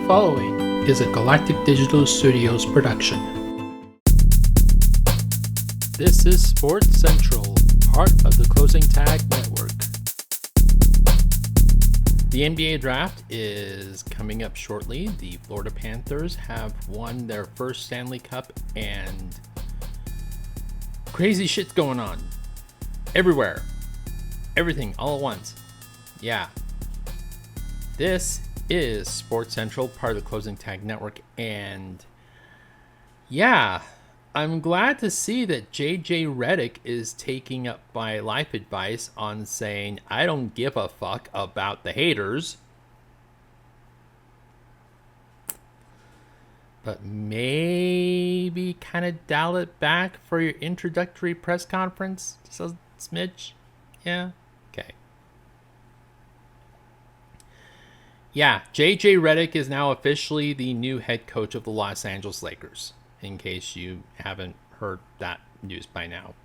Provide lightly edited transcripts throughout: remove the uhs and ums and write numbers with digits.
following is a Galactic Digital Studios production. This is Sports Central, part of the Closing Tag Network. The NBA draft is coming up shortly. The Florida Panthers have won their first Stanley Cup, and crazy shit's going on everywhere. Everything all at once. Yeah. This is Sports Central, part of the Closing Tag Network, and yeah, I'm glad to see that JJ Redick is taking up my life advice on saying, I don't give a fuck about the haters. But maybe kind of dial it back for your introductory press conference. Just a smidge. Yeah? Okay. Yeah, JJ Redick is now officially the new head coach of the Los Angeles Lakers, in case you haven't heard that news by now.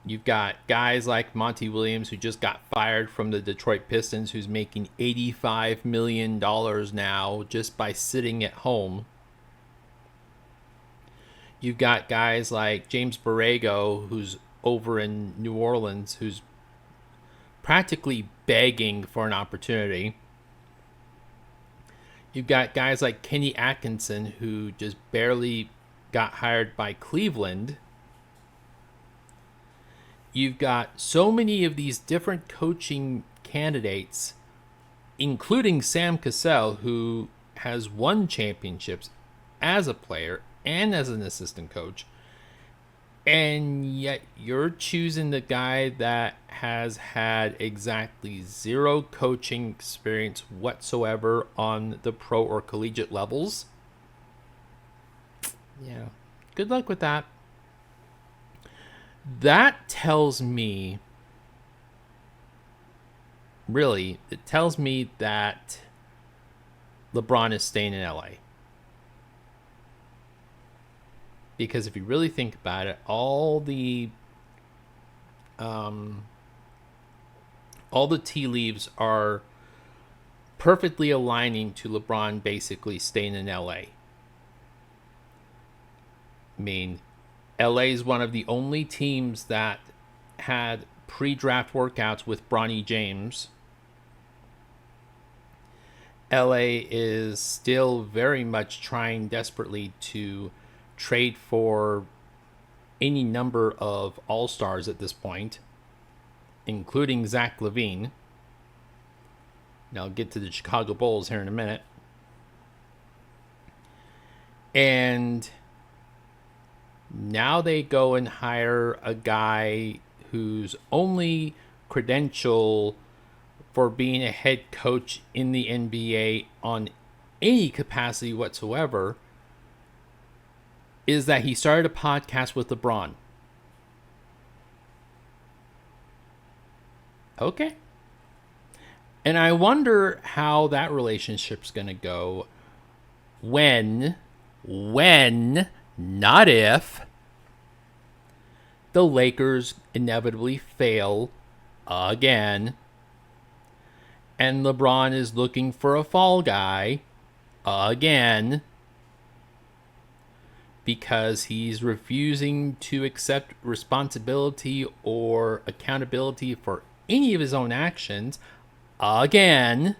You've got guys like Monty Williams, who just got fired from the Detroit Pistons, who's making $85 million now just by sitting at home. You've got guys like James Borrego, who's over in New Orleans, who's practically begging for an opportunity. You've got guys like Kenny Atkinson, who just barely got hired by Cleveland. You've got so many of these different coaching candidates, including Sam Cassell, who has won championships as a player and as an assistant coach. And yet you're choosing the guy that has had exactly zero coaching experience whatsoever on the pro or collegiate levels. Yeah, good luck with that. That tells me, really, it tells me that LeBron is staying in LA. Because if you really think about it, all the tea leaves are perfectly aligning to LeBron basically staying in LA. I mean, LA is one of the only teams that had pre-draft workouts with Bronny James. LA is still very much trying desperately to trade for any number of all-stars at this point, including Zach LaVine. Now I'll get to the Chicago Bulls here in a minute. And now they go and hire a guy whose only credential for being a head coach in the NBA on any capacity whatsoever is that he started a podcast with LeBron. Okay. And I wonder how that relationship's going to go when, not if, the Lakers inevitably fail again, and LeBron is looking for a fall guy again, because he's refusing to accept responsibility or accountability for any of his own actions again.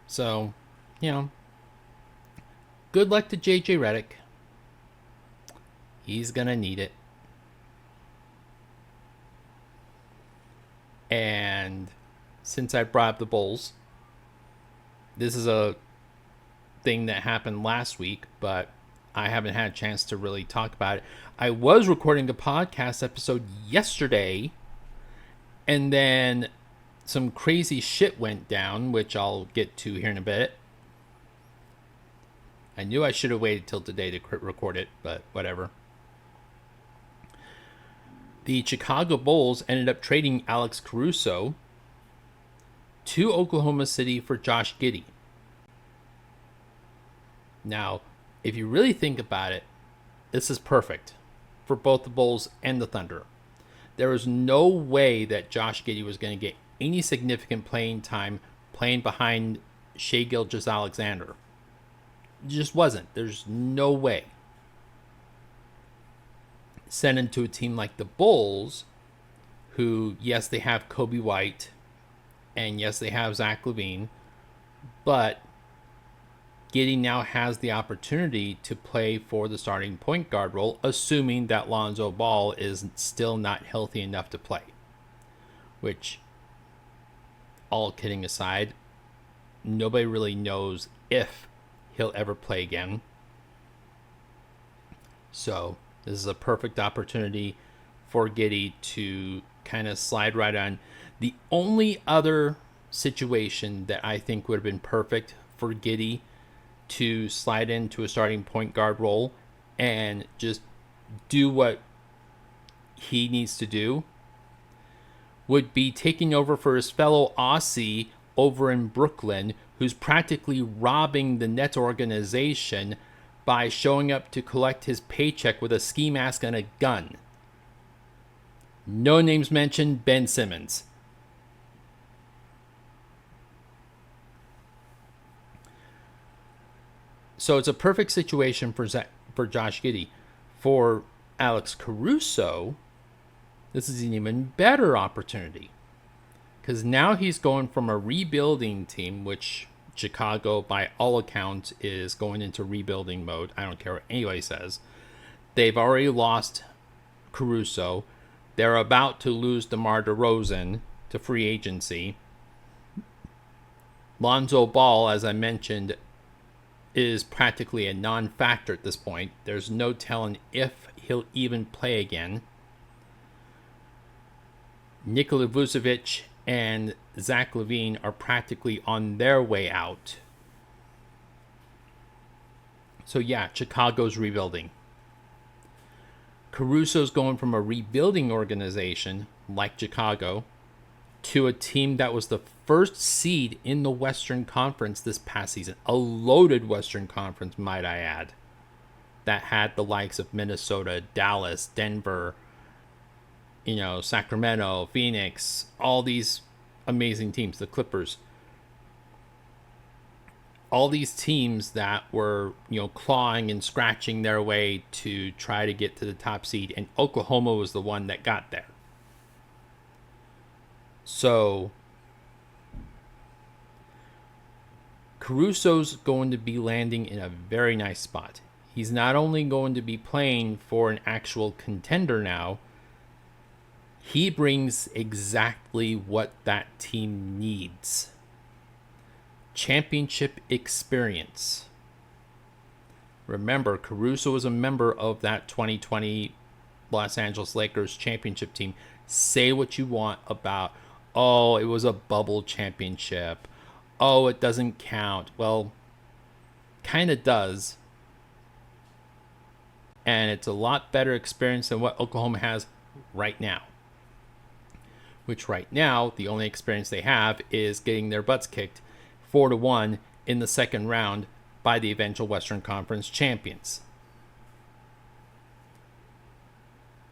So, good luck to JJ Redick. He's going to need it. And since I brought up the Bulls, this is a thing that happened last week, but I haven't had a chance to really talk about it. I was recording a podcast episode yesterday, and then some crazy shit went down, which I'll get to here in a bit. I knew I should have waited till today to record it, but whatever. The Chicago Bulls ended up trading Alex Caruso to Oklahoma City for Josh Giddey. Now, if you really think about it, this is perfect for both the Bulls and the Thunder. There was no way that Josh Giddey was going to get any significant playing time playing behind Shai Gilgeous-Alexander. It just wasn't. There's no way. Sent him to a team like the Bulls, who, yes, they have Kobe White, and yes, they have Zach LaVine, but Giddey now has the opportunity to play for the starting point guard role, assuming that Lonzo Ball is still not healthy enough to play. Which, all kidding aside, nobody really knows if he'll ever play again. So this is a perfect opportunity for Giddey to kind of slide right on. The only other situation that I think would have been perfect for Giddey to slide into a starting point guard role and just do what he needs to do would be taking over for his fellow Aussie over in Brooklyn, who's practically robbing the Nets organization by showing up to collect his paycheck with a ski mask and a gun. No names mentioned, Ben Simmons. So it's a perfect situation for Josh Giddey. For Alex Caruso, this is an even better opportunity. Because now he's going from a rebuilding team, which Chicago, by all accounts, is going into rebuilding mode. I don't care what anybody says. They've already lost Caruso. They're about to lose DeMar DeRozan to free agency. Lonzo Ball, as I mentioned, is practically a non-factor at this point. There's no telling if he'll even play again. Nikola Vucevic and Zach LaVine are practically on their way out. So yeah, Chicago's rebuilding. Caruso's going from a rebuilding organization like Chicago to a team that was the first seed in the Western Conference this past season. A loaded Western Conference, might I add, that had the likes of Minnesota, Dallas, Denver, Sacramento, Phoenix, all these amazing teams, the Clippers. All these teams that were, clawing and scratching their way to try to get to the top seed, and Oklahoma was the one that got there. So Caruso's going to be landing in a very nice spot. He's not only going to be playing for an actual contender now, he brings exactly what that team needs. Championship experience. Remember, Caruso was a member of that 2020 Los Angeles Lakers championship team. Say what you want about, oh, it was a bubble championship. Oh, it doesn't count. Well, kind of does. And it's a lot better experience than what Oklahoma has right now. Which right now, the only experience they have is getting their butts kicked 4-1 in the second round by the eventual Western Conference champions.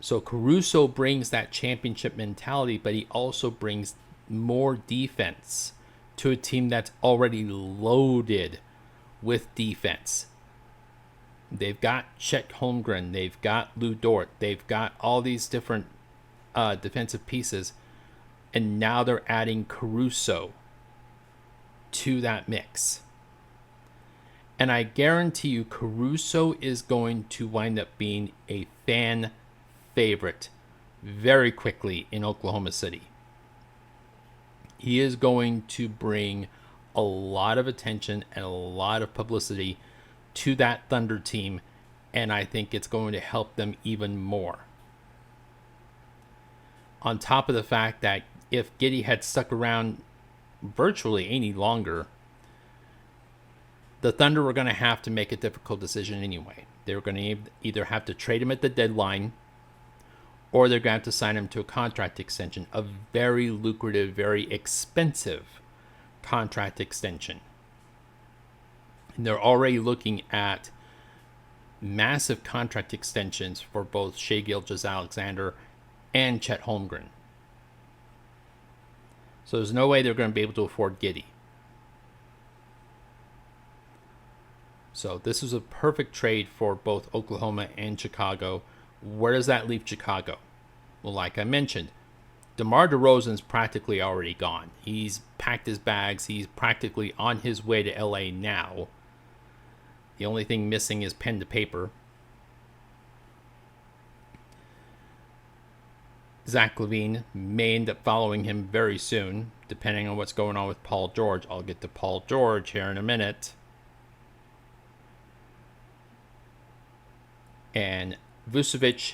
So Caruso brings that championship mentality, but he also brings more defense to a team that's already loaded with defense. They've got Chet Holmgren, they've got Lou Dort, they've got all these different defensive pieces, and now they're adding Caruso to that mix. And I guarantee you Caruso is going to wind up being a fan favorite very quickly in Oklahoma City. He is going to bring a lot of attention and a lot of publicity to that Thunder team, and I think it's going to help them even more. On top of the fact that if Giddey had stuck around virtually any longer, the Thunder were going to have to make a difficult decision anyway. They were going to either have to trade him at the deadline, or they're going to have to sign him to a contract extension, a very lucrative, very expensive contract extension. And they're already looking at massive contract extensions for both Shai Gilgeous-Alexander and Chet Holmgren. So there's no way they're going to be able to afford Giddey. So this is a perfect trade for both Oklahoma and Chicago. Where does that leave Chicago? Well, like I mentioned, DeMar DeRozan's practically already gone. He's packed his bags. He's practically on his way to LA now. The only thing missing is pen to paper. Zach LaVine may end up following him very soon, depending on what's going on with Paul George. I'll get to Paul George here in a minute. And Vucevic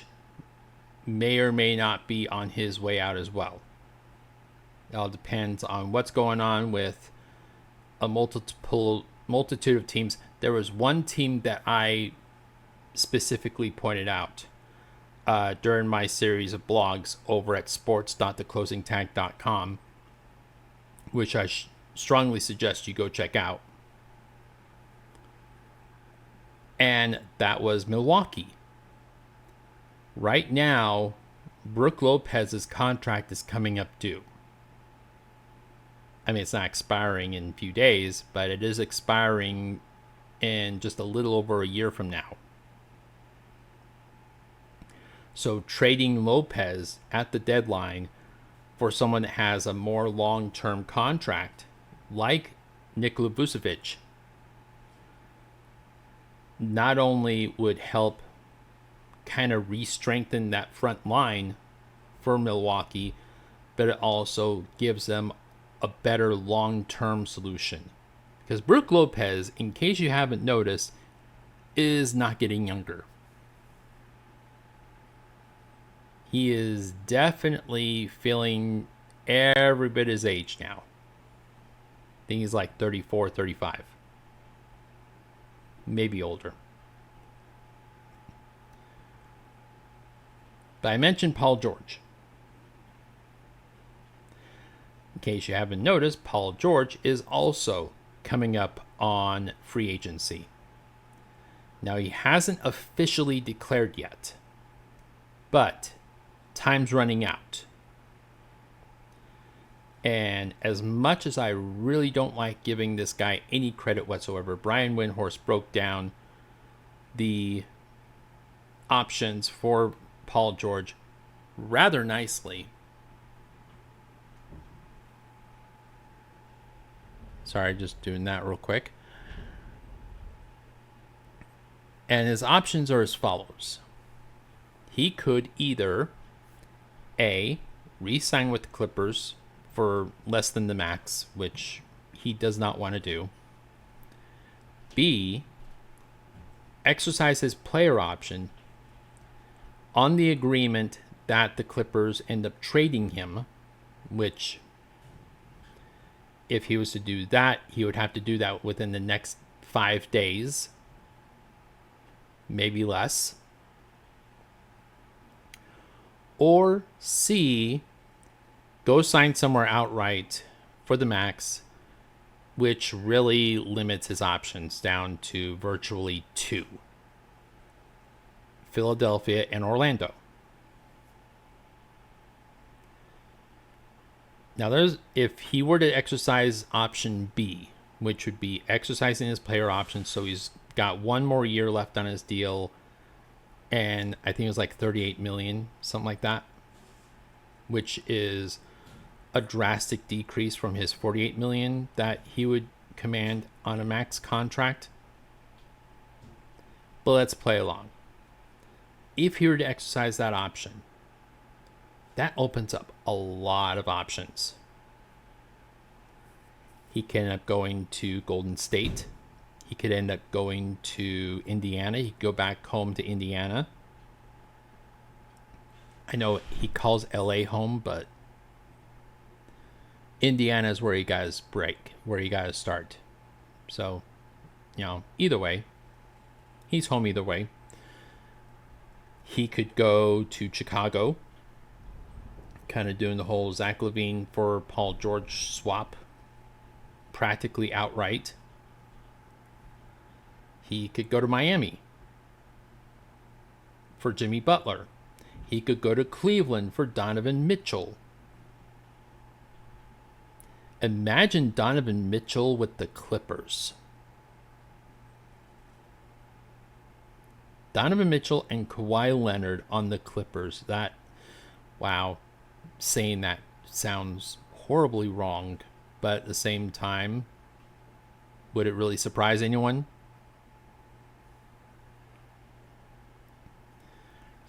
may or may not be on his way out as well. It all depends on what's going on with a multitude of teams. There was one team that I specifically pointed out during my series of blogs over at sports.theclosingtag.com, which I strongly suggest you go check out. And that was Milwaukee. Right now, Brook Lopez's contract is coming up due. I mean, it's not expiring in a few days, but it is expiring in just a little over a year from now. So trading Lopez at the deadline for someone that has a more long-term contract, like Nikola Vucevic, not only would help kind of re-strengthen that front line for Milwaukee, but it also gives them a better long-term solution. Because Brook Lopez, in case you haven't noticed, is not getting younger. He is definitely feeling every bit his age now. I think he's like 34, 35. Maybe older. But I mentioned Paul George. In case you haven't noticed, Paul George is also coming up on free agency. Now, he hasn't officially declared yet, but time's running out. And as much as I really don't like giving this guy any credit whatsoever, Brian Windhorst broke down the options for Paul George rather nicely. Sorry, just doing that real quick. And his options are as follows. He could either A, re-sign with the Clippers for less than the max, which he does not want to do. B, exercise his player option on the agreement that the Clippers end up trading him, which if he was to do that, he would have to do that within the next 5 days, maybe less. Or C, go sign somewhere outright for the max, which really limits his options down to virtually 2. Philadelphia and Orlando. Now, if he were to exercise option B, which would be exercising his player option, so he's got 1 more year left on his deal, and I think it was like $38 million, something like that, which is a drastic decrease from his $48 million that he would command on a max contract. But let's play along. If he were to exercise that option, that opens up a lot of options. He could end up going to Golden State. He could end up going to Indiana. He could go back home to Indiana. I know he calls LA home, but Indiana is where he got his break, where he got his start. So, either way, he's home either way. He could go to Chicago, kind of doing the whole Zach LaVine for Paul George swap, practically outright. He could go to Miami for Jimmy Butler. He could go to Cleveland for Donovan Mitchell. Imagine Donovan Mitchell with the Clippers. Donovan Mitchell and Kawhi Leonard on the Clippers. Wow, saying that sounds horribly wrong, but at the same time, would it really surprise anyone?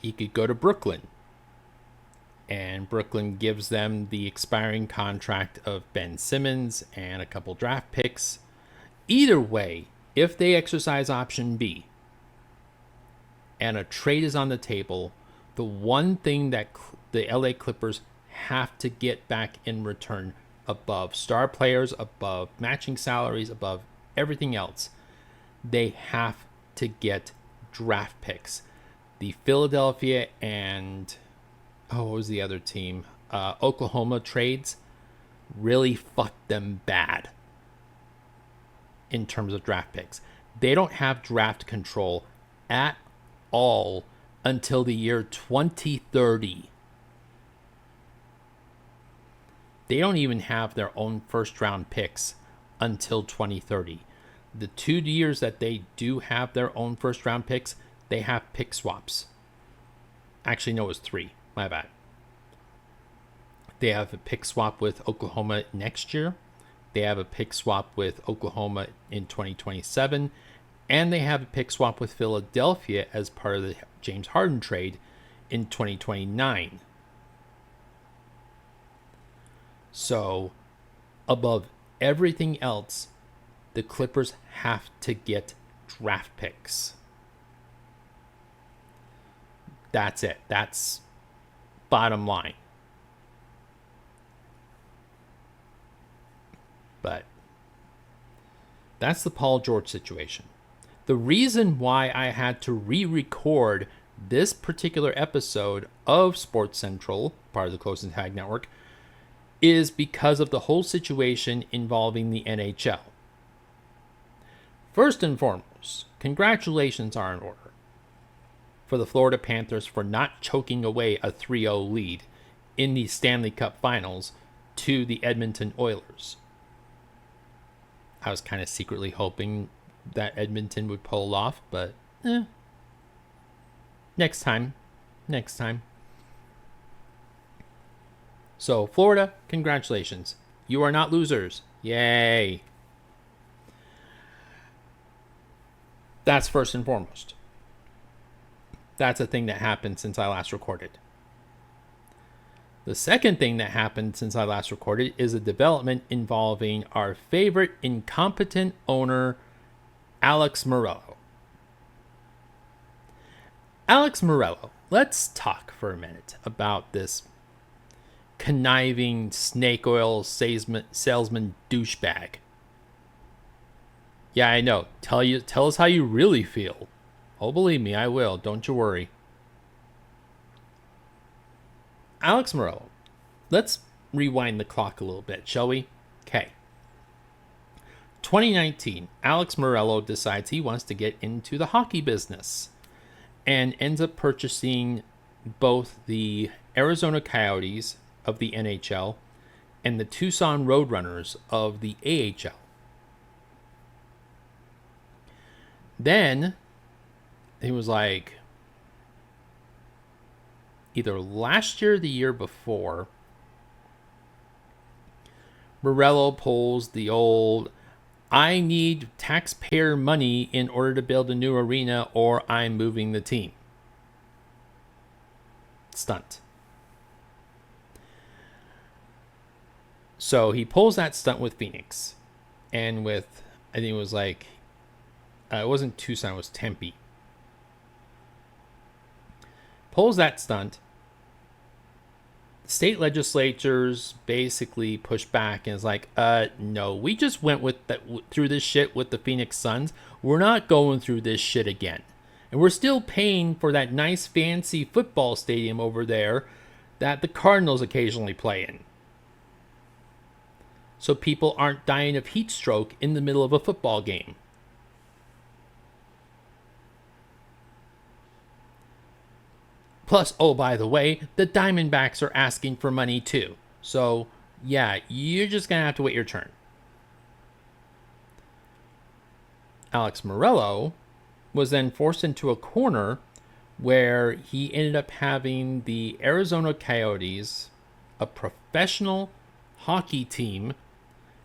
He could go to Brooklyn, and Brooklyn gives them the expiring contract of Ben Simmons and a couple draft picks. Either way, if they exercise option B and a trade is on the table, the one thing that the LA Clippers have to get back in return, above star players, above matching salaries, above everything else, they have to get draft picks. The Philadelphia and what was the other team? Oklahoma trades really fucked them bad in terms of draft picks. They don't have draft control at all until the year 2030. They don't even have their own first round picks until 2030. The 2 years that they do have their own first round picks, they have pick swaps. Actually, no, it was 3. My bad. They have a pick swap with Oklahoma next year. They have a pick swap with Oklahoma in 2027. And they have a pick swap with Philadelphia as part of the James Harden trade in 2029. So, above everything else, the Clippers have to get draft picks. That's it. That's bottom line. But that's the Paul George situation. The reason why I had to re-record this particular episode of Sports Central, part of the Close and Tag Network, is because of the whole situation involving the NHL. First and foremost, congratulations are in order for the Florida Panthers for not choking away a 3-0 lead in the Stanley Cup Finals to the Edmonton Oilers. I was kind of secretly hoping that Edmonton would pull off, but next time. So, Florida, congratulations. You are not losers. Yay. That's first and foremost. That's a thing that happened since I last recorded. The second thing that happened since I last recorded is a development involving our favorite incompetent owner, Alex Meruelo. Alex Meruelo, let's talk for a minute about this conniving snake oil salesman douchebag. Yeah, I know. Tell us how you really feel. Oh, believe me, I will. Don't you worry. Alex Meruelo. Let's rewind the clock a little bit, shall we? Okay. 2019, Alex Meruelo decides he wants to get into the hockey business and ends up purchasing both the Arizona Coyotes of the NHL and the Tucson Roadrunners of the AHL. Then it was like either last year or the year before, Meruelo pulls the old, I need taxpayer money in order to build a new arena or I'm moving the team stunt. So he pulls that stunt with Phoenix and with, I think it was like, it wasn't Tucson, it was Tempe. Pulls that stunt. State legislatures basically push back and is like, no, we just went through this shit with the Phoenix Suns. We're not going through this shit again. And we're still paying for that nice fancy football stadium over there that the Cardinals occasionally play in. So people aren't dying of heat stroke in the middle of a football game. Plus, oh, by the way, the Diamondbacks are asking for money too. So, yeah, you're just going to have to wait your turn. Alex Meruelo was then forced into a corner where he ended up having the Arizona Coyotes, a professional hockey team,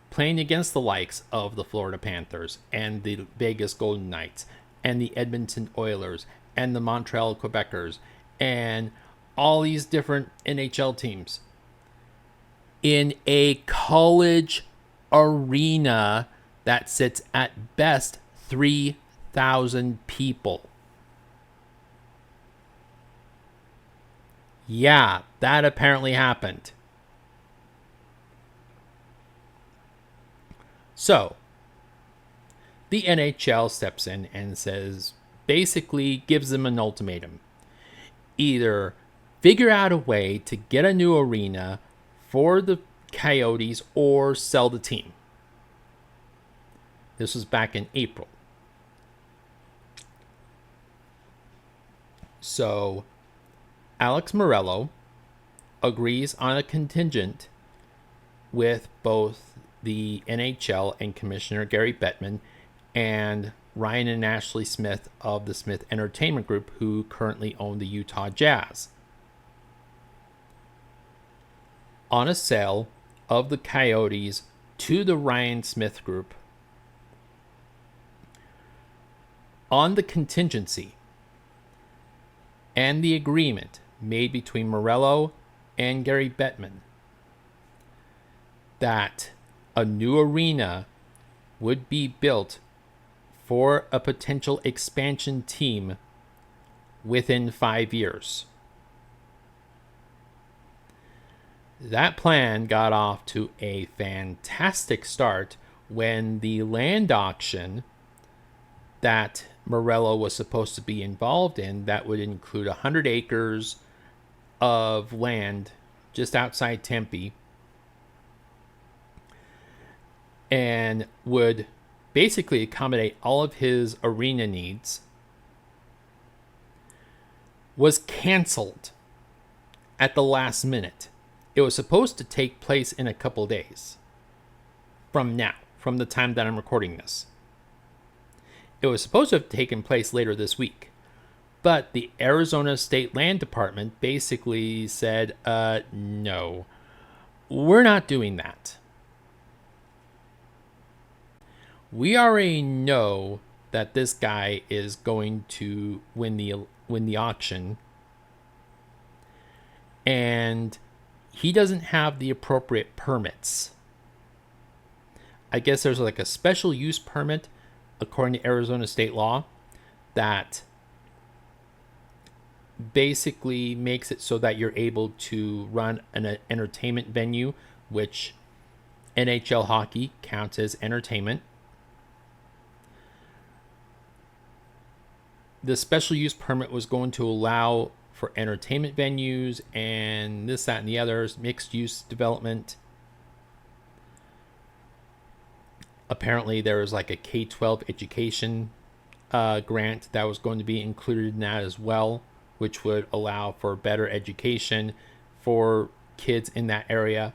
playing against the likes of the Florida Panthers and the Vegas Golden Knights and the Edmonton Oilers and the Montreal Quebecers and all these different NHL teams in a college arena that sits at best 3,000 people. Yeah, that apparently happened. So, the NHL steps in and basically gives them an ultimatum. Either figure out a way to get a new arena for the Coyotes or sell the team. This was back in April. So, Alex Meruelo agrees on a contingent with both the NHL and Commissioner Gary Bettman and Ryan and Ashley Smith of the Smith Entertainment Group, who currently own the Utah Jazz, on a sale of the Coyotes to the Ryan Smith Group on the contingency and the agreement made between Meruelo and Gary Bettman that a new arena would be built for a potential expansion team within 5 years. That plan got off to a fantastic start when the land auction that Meruelo was supposed to be involved in, that would include 100 acres of land just outside Tempe, and would basically accommodate all of his arena needs, was canceled at the last minute. It was supposed to take place in a couple days from now, from the time that I'm recording this. It was supposed to have taken place later this week, but the Arizona State Land Department basically said, no, we're not doing that. We already know that this guy is going to win the auction, and he doesn't have the appropriate permits. I guess there's like a special use permit, according to Arizona state law, that basically makes it so that you're able to run an entertainment venue, which NHL hockey counts as entertainment. The special use permit was going to allow for entertainment venues and this, that, and the others, mixed use development. Apparently there was like a K-12 education grant that was going to be included in that as well, which would allow for better education for kids in that area.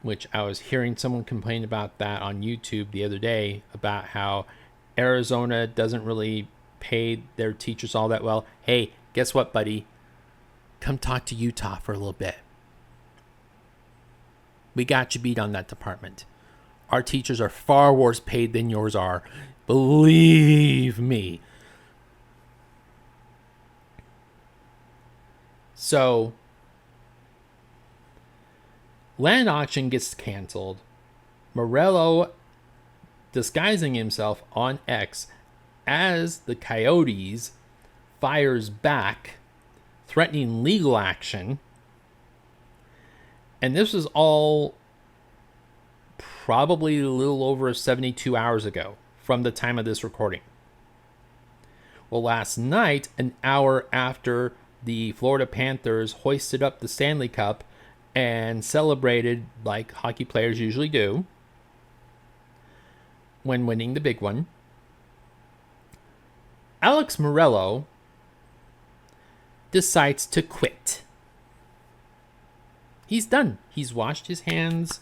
Which I was hearing someone complain about that on YouTube the other day, about how Arizona doesn't really pay their teachers all that well. Hey, guess what, buddy? Come talk to Utah for a little bit. We got you beat on that department. Our teachers are far worse paid than yours are. Believe me. So, land auction gets canceled. Meruelo, disguising himself on X as the Coyotes, fires back, threatening legal action. And this was all probably a little over 72 hours ago from the time of this recording. Well, last night, an hour after the Florida Panthers hoisted up the Stanley Cup and celebrated like hockey players usually do when winning the big one, Alex Meruelo decides to quit. He's done. He's washed his hands.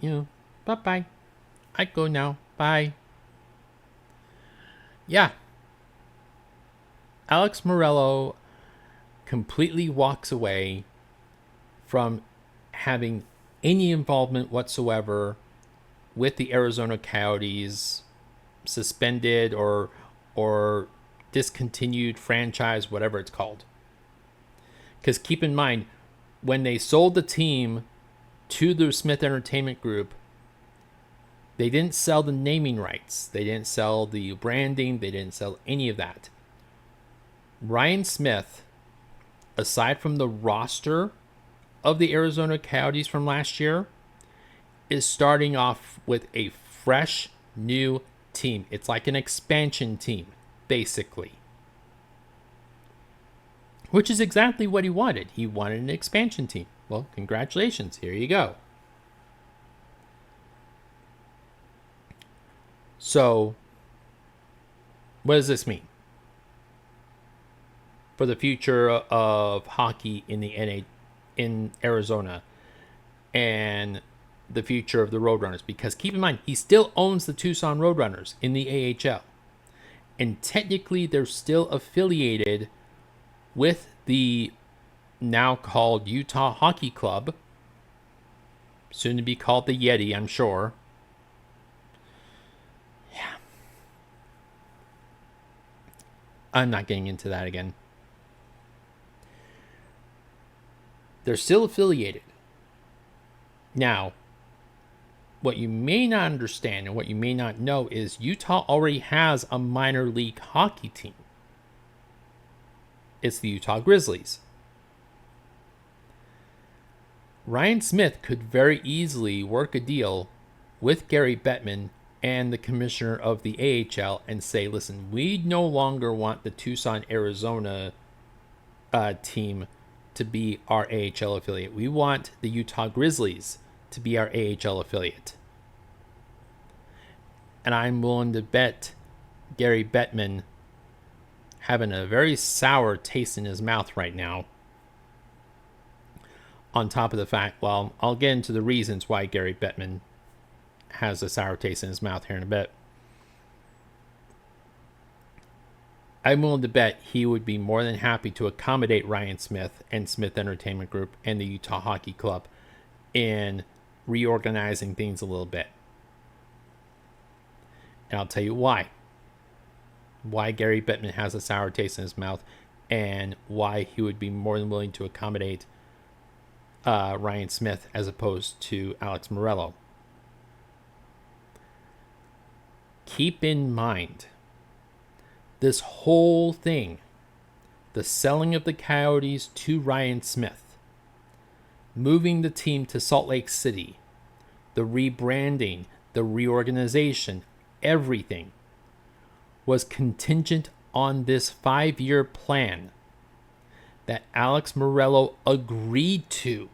Bye-bye. I go now. Bye. Yeah. Alex Meruelo completely walks away from having any involvement whatsoever with the Arizona Coyotes, suspended or discontinued franchise, whatever it's called. Because keep in mind, when they sold the team to the Smith Entertainment Group, they didn't sell the naming rights. They didn't sell the branding. They didn't sell any of that. Ryan Smith, aside from the roster of the Arizona Coyotes from last year, is starting off with a fresh new team. It's like an expansion team, basically. Which is exactly what he wanted. He wanted an expansion team. Well, congratulations. Here you go. So, what does this mean for the future of hockey in Arizona and the future of the Roadrunners? Because keep in mind, he still owns the Tucson Roadrunners in the AHL. And technically, they're still affiliated with the now called Utah Hockey Club, soon to be called the Yeti, I'm sure. Yeah. I'm not getting into that again. They're still affiliated. Now, what you may not understand and what you may not know is Utah already has a minor league hockey team. It's the Utah Grizzlies. Ryan Smith could very easily work a deal with Gary Bettman and the commissioner of the AHL and say, listen, we no longer want the Tucson, Arizona team to be our AHL affiliate. We want the Utah Grizzlies to be our AHL affiliate. And I'm willing to bet Gary Bettman having a very sour taste in his mouth right now. On top of the fact, well, I'll get into the reasons why Gary Bettman has a sour taste in his mouth here in a bit. I'm willing to bet he would be more than happy to accommodate Ryan Smith and Smith Entertainment Group and the Utah Hockey Club in reorganizing things a little bit. And I'll tell you why. Why Gary Bettman has a sour taste in his mouth and why he would be more than willing to accommodate Ryan Smith as opposed to Alex Meruelo. Keep in mind, this whole thing, the selling of the Coyotes to Ryan Smith, moving the team to Salt Lake City, the rebranding, the reorganization, everything was contingent on this 5-year plan that Alex Meruelo agreed to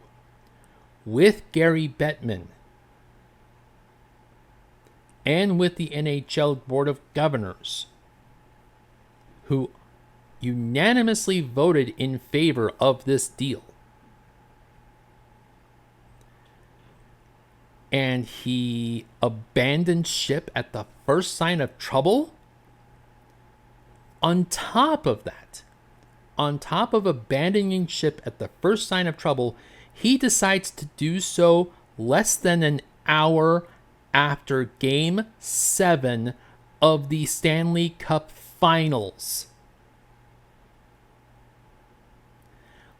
with Gary Bettman and with the NHL Board of Governors, who unanimously voted in favor of this deal. And he abandoned ship at the first sign of trouble? On top of that, on top of abandoning ship at the first sign of trouble, he decides to do so less than an hour after Game 7 of the Stanley Cup Finals.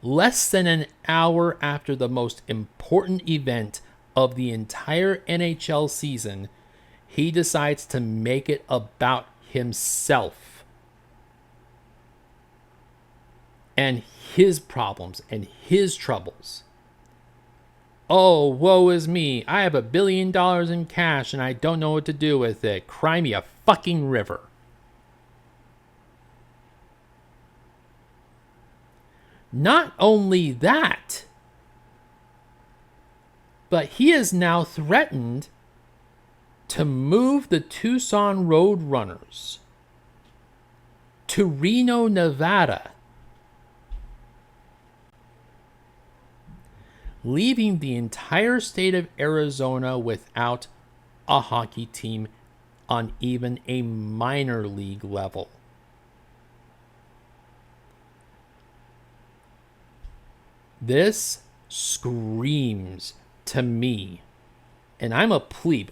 Less than an hour after the most important event of the entire NHL season, he decides to make it about himself and his problems and his troubles. Oh, woe is me. I have $1 billion in cash and I don't know what to do with it. Cry me a fucking river. Not only that, but he has now threatened to move the Tucson Roadrunners to Reno, Nevada, leaving the entire state of Arizona without a hockey team on even a minor league level. This screams to me, and I'm a plebe.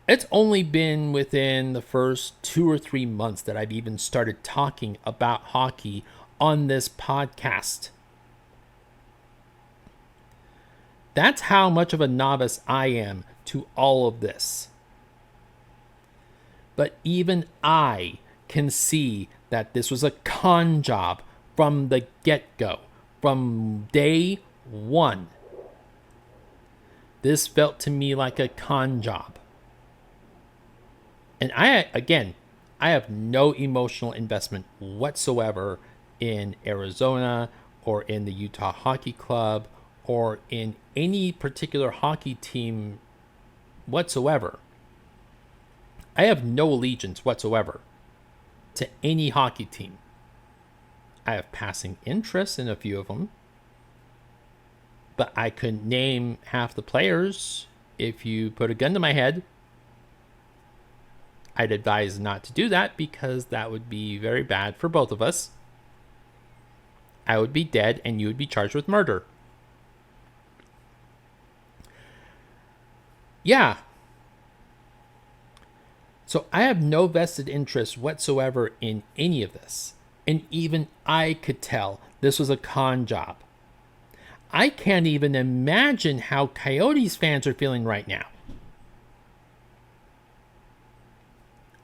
It's only been within the first 2 or 3 months that I've even started talking about hockey on this podcast. That's how much of a novice I am to all of this. But even I can see that this was a con job from the get-go, from day one. This felt to me like a con job. And I have no emotional investment whatsoever in Arizona or in the Utah Hockey Club or in any particular hockey team whatsoever. I have no allegiance whatsoever to any hockey team. I have passing interest in a few of them, but I couldn't name half the players if you put a gun to my head. I'd advise not to do that because that would be very bad for both of us. I would be dead and you would be charged with murder. Yeah. So I have no vested interest whatsoever in any of this. And even I could tell this was a con job. I can't even imagine how Coyotes fans are feeling right now.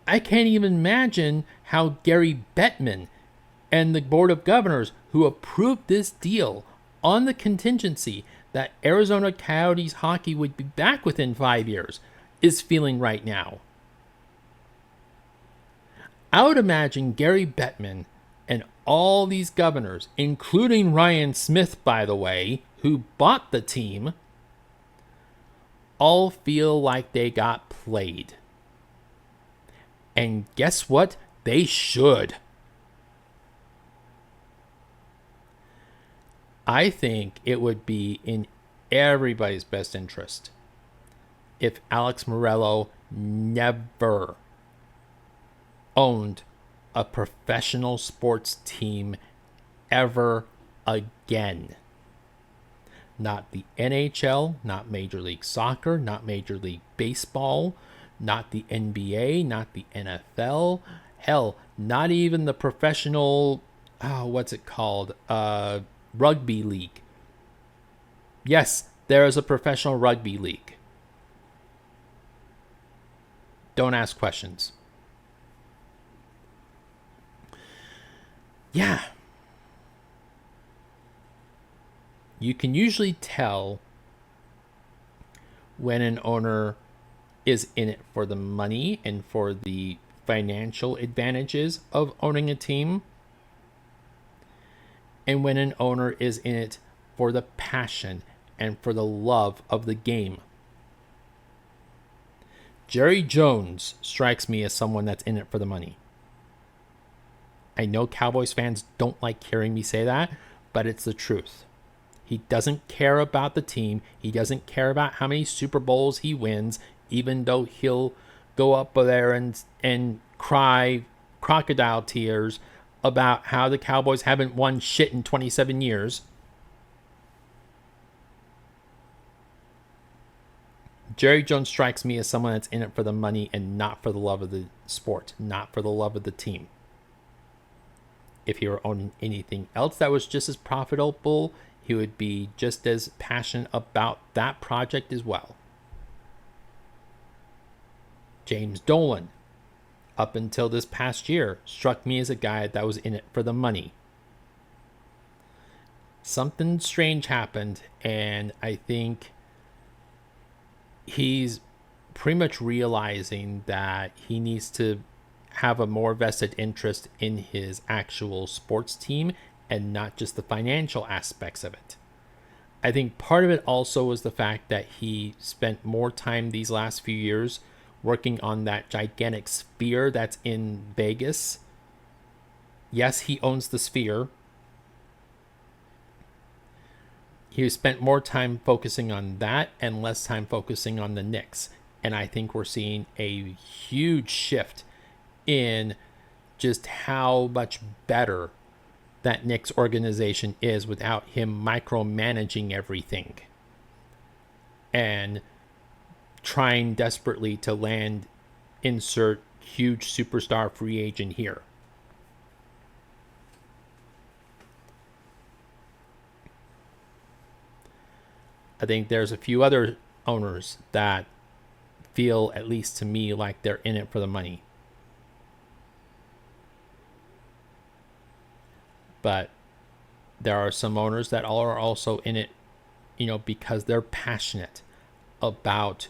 I can't even imagine how Gary Bettman and the Board of Governors, who approved this deal on the contingency that Arizona Coyotes hockey would be back within 5 years, is feeling right now. I would imagine Gary Bettman and all these governors, including Ryan Smith, by the way, who bought the team, all feel like they got played. And guess what? They should. I think it would be in everybody's best interest if Alex Meruelo never owned a professional sports team ever again. Not the NHL, not Major League Soccer, not Major League Baseball, not the NBA, not the NFL. Hell, not even the professional, rugby league. Yes, there is a professional rugby league. Don't ask questions. Yeah. You can usually tell when an owner is in it for the money and for the financial advantages of owning a team, and when an owner is in it for the passion and for the love of the game. Jerry Jones strikes me as someone that's in it for the money. I know Cowboys fans don't like hearing me say that, but it's the truth. He doesn't care about the team. He doesn't care about how many Super Bowls he wins, even though he'll go up there and cry crocodile tears about how the Cowboys haven't won shit in 27 years. Jerry Jones strikes me as someone that's in it for the money and not for the love of the sport, not for the love of the team. If he were owning anything else that was just as profitable, he would be just as passionate about that project as well. James Dolan, up until this past year, struck me as a guy that was in it for the money. Something strange happened, and I think he's pretty much realizing that he needs to have a more vested interest in his actual sports team and not just the financial aspects of it. I think part of it also was the fact that he spent more time these last few years working on that gigantic sphere that's in Vegas. Yes, he owns the sphere. he spent more time focusing on that and less time focusing on the Knicks. And I think we're seeing a huge shift in just how much better that Knicks organization is without him micromanaging everything and trying desperately to land insert huge superstar free agent here. I think there's a few other owners that feel, at least to me, like they're in it for the money. But there are some owners that are also in it, because they're passionate about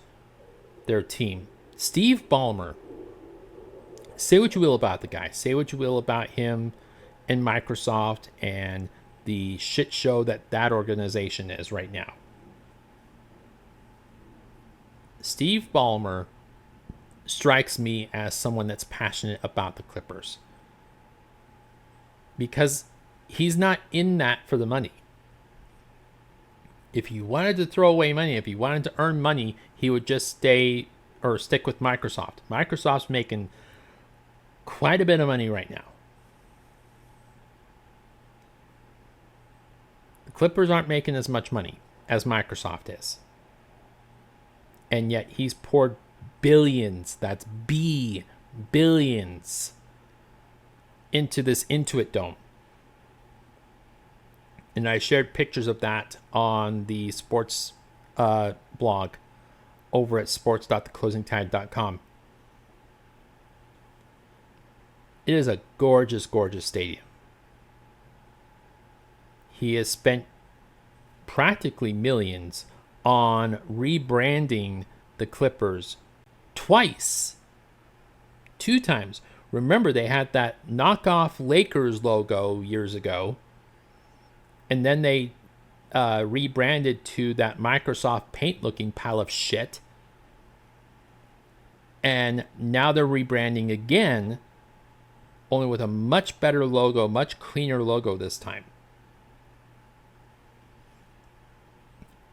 their team. Steve Ballmer, say what you will about the guy. Say what you will about him and Microsoft and the shit show that organization is right now. Steve Ballmer strikes me as someone that's passionate about the Clippers. Because he's not in that for the money. If he wanted to throw away money, if he wanted to earn money, he would just stick with Microsoft. Microsoft's making quite a bit of money right now. The Clippers aren't making as much money as Microsoft is. And yet he's poured billions, that's billions, into this Intuit Dome. And I shared pictures of that on the sports blog over at sports.theclosingtide.com. It is a gorgeous, gorgeous stadium. He has spent practically millions on rebranding the Clippers twice. 2 times. Remember, they had that knockoff Lakers logo years ago. And then they rebranded to that Microsoft Paint looking pile of shit. And now they're rebranding again, only with a much better logo, much cleaner logo this time.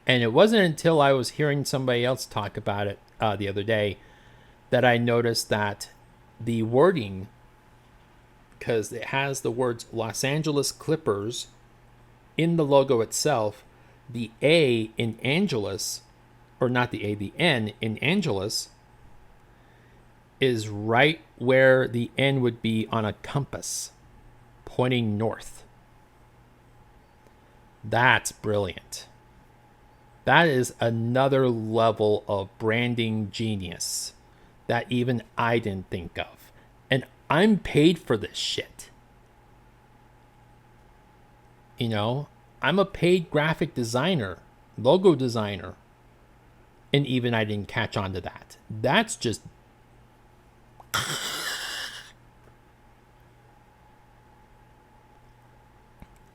And it wasn't until I was hearing somebody else talk about it the other day that I noticed that the wording, because it has the words Los Angeles Clippers in the logo itself, the A in Angeles, or not the A, the N in Angeles, is right where the N would be on a compass, pointing north. That's brilliant. That is another level of branding genius that even I didn't think of. And I'm paid for this shit. I'm a paid graphic designer, logo designer. And even I didn't catch on to that. That's just...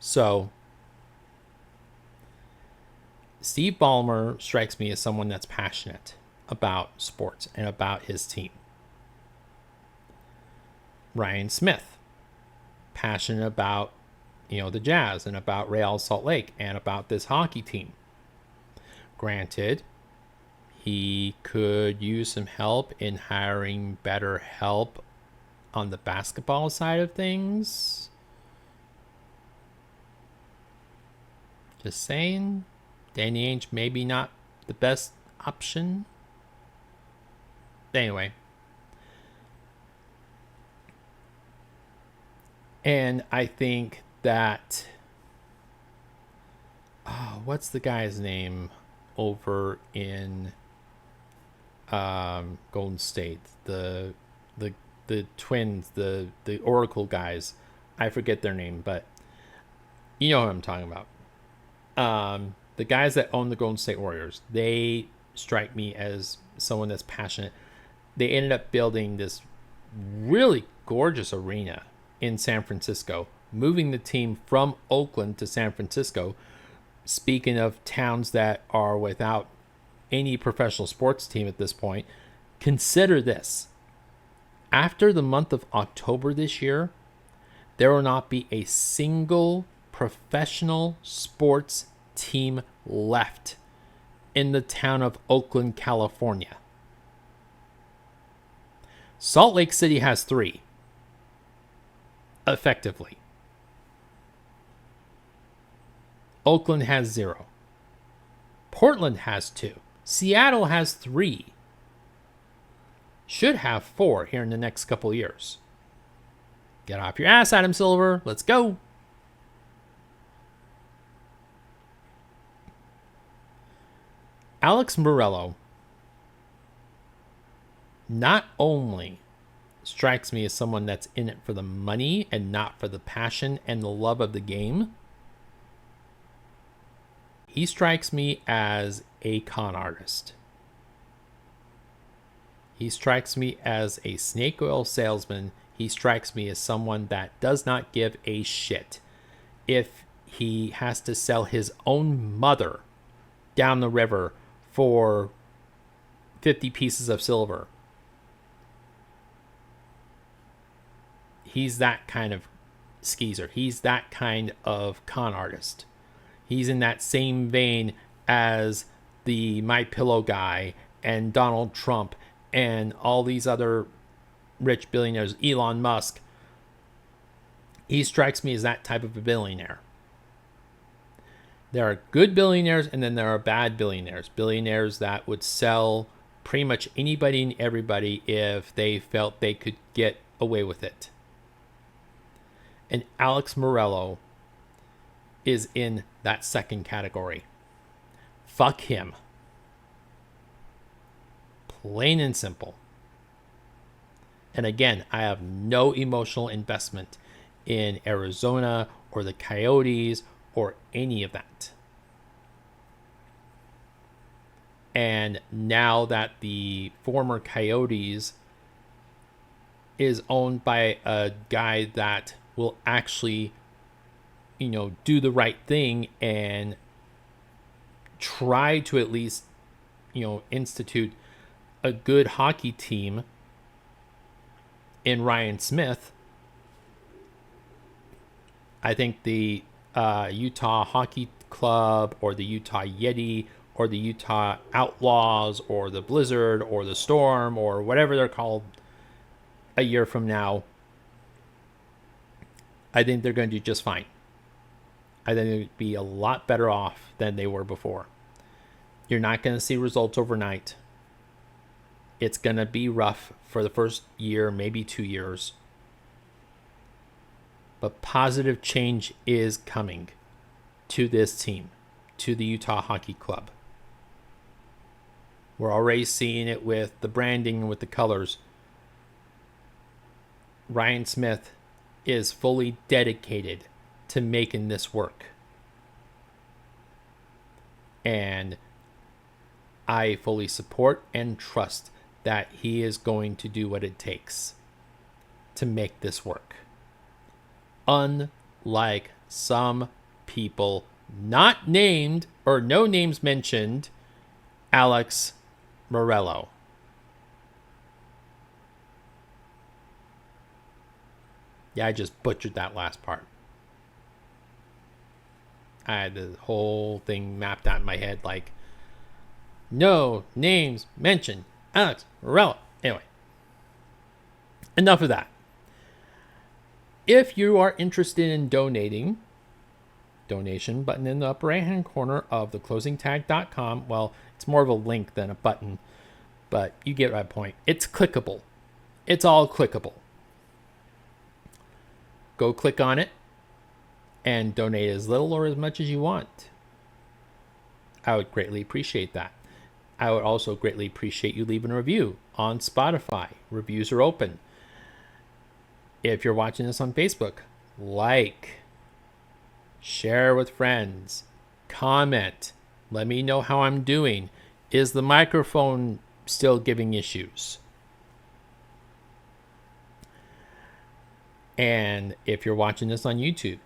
So, Steve Ballmer strikes me as someone that's passionate about sports and about his team. Ryan Smith, passionate about, the Jazz and about Real Salt Lake and about this hockey team. Granted, he could use some help in hiring better help on the basketball side of things. Just saying. Danny Ainge maybe not the best option. Anyway. And I think that... what's the guy's name over in Golden State? The Twins, the Oracle guys. I forget their name, but you know what I'm talking about. The guys that own the Golden State Warriors, they strike me as someone that's passionate. They ended up building this really gorgeous arena in San Francisco, moving the team from Oakland to San Francisco. Speaking of towns that are without any professional sports team at this point, consider this. After the month of October this year, there will not be a single professional sports team left in the town of Oakland, California. Salt Lake City has 3, effectively. Oakland has 0. Portland has 2. Seattle has 3. Should have 4 here in the next couple of years. Get off your ass, Adam Silver. Let's go. Alex Meruelo not only strikes me as someone that's in it for the money and not for the passion and the love of the game, he strikes me as a con artist. He strikes me as a snake oil salesman. He strikes me as someone that does not give a shit if he has to sell his own mother down the river for 50 pieces of silver. He's that kind of skeezer. He's that kind of con artist. He's in that same vein as the My Pillow guy and Donald Trump and all these other rich billionaires, Elon Musk. He strikes me as that type of a billionaire. There are good billionaires and then there are bad billionaires. Billionaires that would sell pretty much anybody and everybody if they felt they could get away with it. And Alex Meruelo is in that second category. Fuck him. Plain and simple. And again, I have no emotional investment in Arizona or the Coyotes or any of that. And now that the former Coyotes is owned by a guy that will actually, do the right thing and try to at least, institute a good hockey team in Ryan Smith, I think the Utah Hockey Club or the Utah Yeti or the Utah Outlaws or the Blizzard or the Storm or whatever they're called a year from now, I think they're going to do just fine. I think they'd be a lot better off than they were before. You're not going to see results overnight. It's going to be rough for the first year, maybe 2 years. But positive change is coming to this team, to the Utah Hockey Club. We're already seeing it with the branding and with the colors. Ryan Smith is fully dedicated to making this work. And I fully support and trust that he is going to do what it takes to make this work. Unlike some people not named or no names mentioned, Alex Meruelo. Yeah, I just butchered that last part. I had the whole thing mapped out in my head like, no names mentioned, Alex Meruelo. Anyway, enough of that. If you are interested in donating, donation button in the upper right hand corner of theclosingtag.com. Well, it's more of a link than a button, but you get my point. It's clickable. It's all clickable. Go click on it and donate as little or as much as you want. I would greatly appreciate that. I would also greatly appreciate you leaving a review on Spotify. Reviews are open. If you're watching this on Facebook, like, share with friends, comment, let me know how I'm doing. Is the microphone still giving issues? And if you're watching this on YouTube,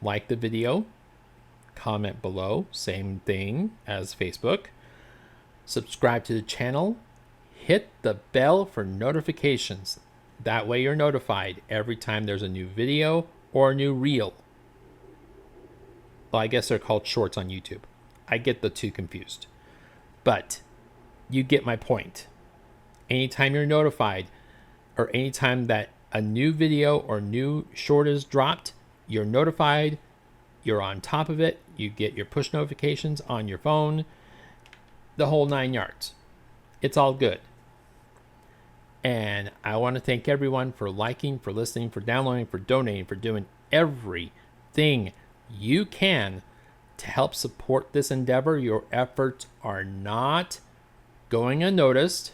like the video, comment below, same thing as Facebook. Subscribe to the channel, hit the bell for notifications. That way you're notified every time there's a new video or a new reel. Well, I guess they're called shorts on YouTube. I get the two confused. But you get my point. Anytime you're notified, or anytime that a new video or new short is dropped, you're notified, you're on top of it, you get your push notifications on your phone, the whole 9 yards. It's all good. And I want to thank everyone for liking, for listening, for downloading, for donating, for doing everything you can to help support this endeavor. Your efforts are not going unnoticed.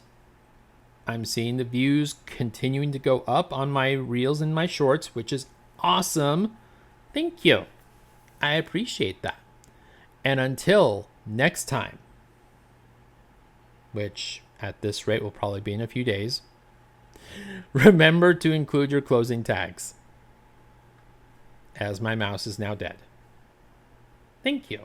I'm seeing the views continuing to go up on my reels and my shorts, which is awesome. Thank you. I appreciate that. And until next time, which at this rate will probably be in a few days, remember to include your closing tags, as my mouse is now dead. Thank you.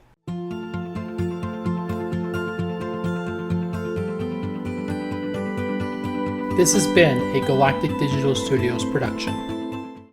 This has been a Galactic Digital Studios production.